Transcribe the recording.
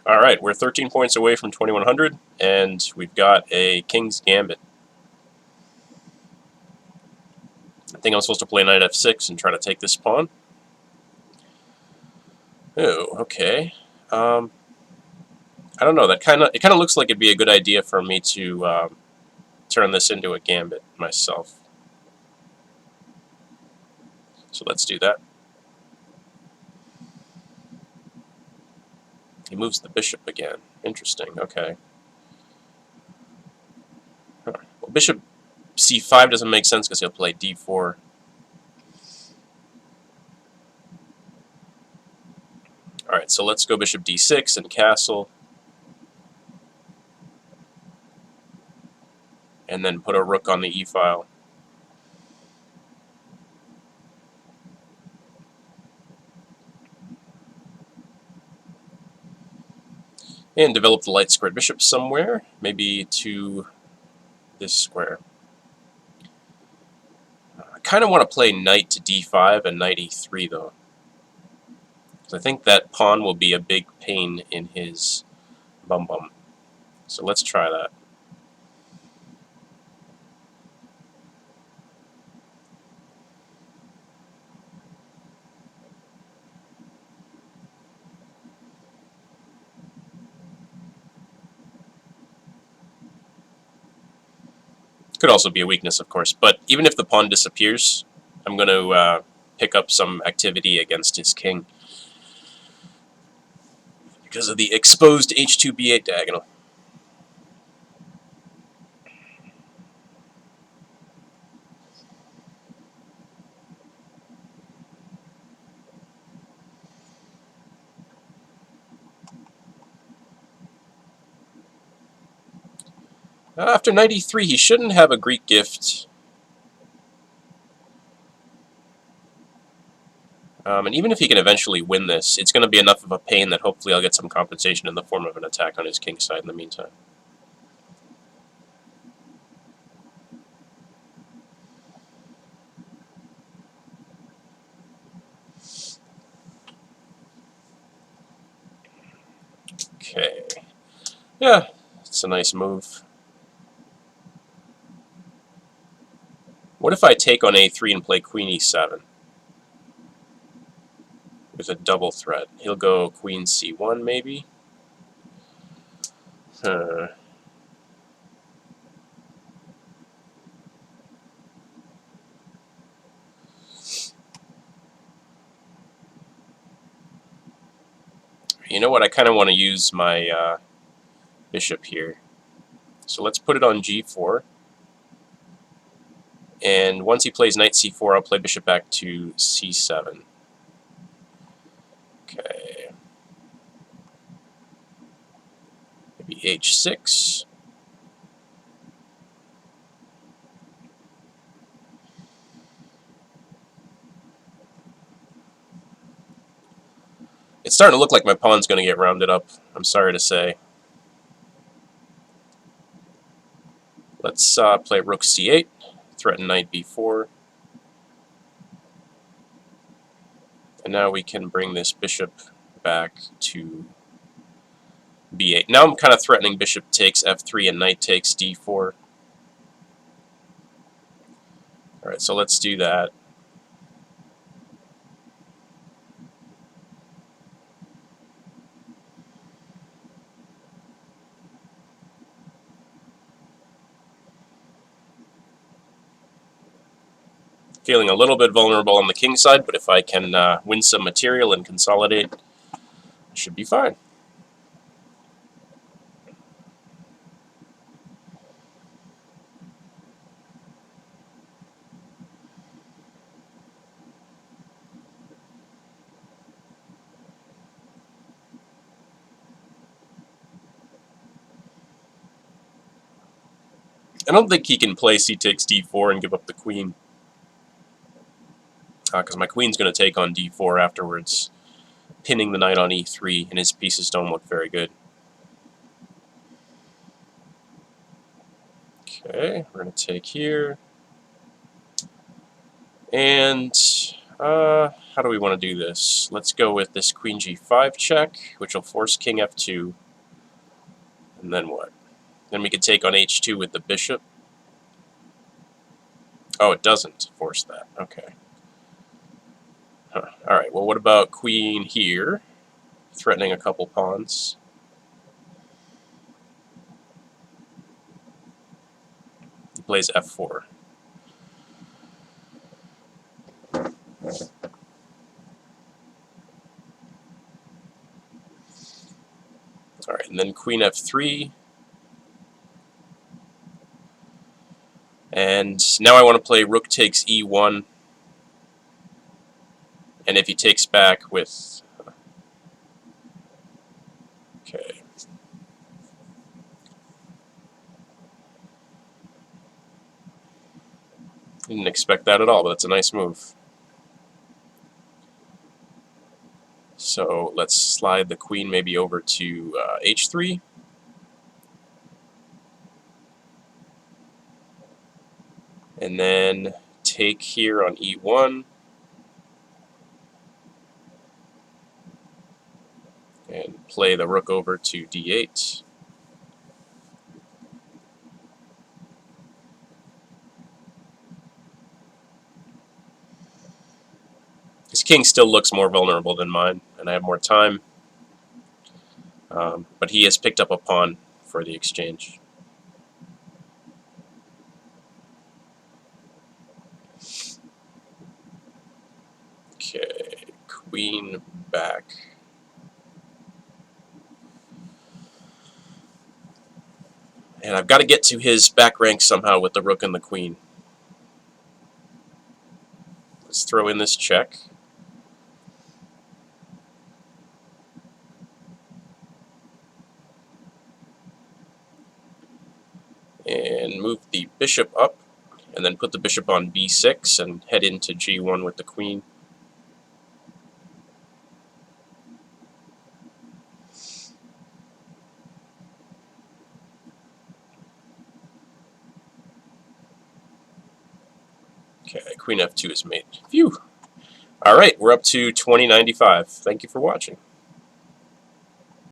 Alright, we're 13 points away from 2100, and we've got a King's Gambit. I think I'm supposed to play knight f6 and try to take this pawn. Oh, okay. I don't know. It kind of looks like it'd be a good idea for me to turn this into a gambit myself. So let's do that. He moves the bishop again. Interesting. Okay. Well, bishop c5 doesn't make sense because he'll play d4. Alright, so let's go bishop d6 and castle. And then put a rook on the e-file. And develop the light squared bishop somewhere, maybe to this square. I kind of want to play knight to d5 and knight e3 though. I think that pawn will be a big pain in his bum-bum. So let's try that. Could also be a weakness, of course, but even if the pawn disappears, I'm going to pick up some activity against his king because of the exposed h2 b8 diagonal. After knight e3, he shouldn't have a Greek gift. And even if he can eventually win this, it's going to be enough of a pain that hopefully I'll get some compensation in the form of an attack on his king side in the meantime. Okay. Yeah, it's a nice move. What if I take on a3 and play queen e7? With a double threat. He'll go queen c1 maybe? You know what, I kind of want to use my bishop here. So let's put it on g4. And once he plays knight c4, I'll play bishop back to c7. Okay. Maybe h6. It's starting to look like my pawn's going to get rounded up, I'm sorry to say. Let's play rook c8, threaten knight b4. And now we can bring this bishop back to b8. Now I'm kind of threatening bishop takes f3 and knight takes d4. Alright, so let's do that. Feeling a little bit vulnerable on the king side, but if I can win some material and consolidate, I should be fine. I don't think he can play c takes d4 and give up the queen. Because my queen's going to take on d4 afterwards, pinning the knight on e3, and his pieces don't look very good. Okay, we're going to take here. And How do we want to do this? Let's go with this queen g5 check, which will force king f2. And then what? Then we could take on h2 with the bishop. Oh, it doesn't force that. Okay. Huh. Alright, well, what about queen here? Threatening a couple pawns. He plays f4. Alright, and then queen f3. And now I want to play rook takes e1. And if he takes back with... Okay. Didn't expect that at all, but that's a nice move. So let's slide the queen maybe over to h3. And then take here on e1. And play the rook over to d8. His king still looks more vulnerable than mine, and I have more time. But he has picked up a pawn for the exchange. Okay, queen back. And I've got to get to his back rank somehow with the rook and the queen. Let's throw in this check. And move the bishop up, and then put the bishop on b6 and head into g1 with the queen. Okay, queen f2 is mate. Phew! Alright, we're up to 2095. Thank you for watching.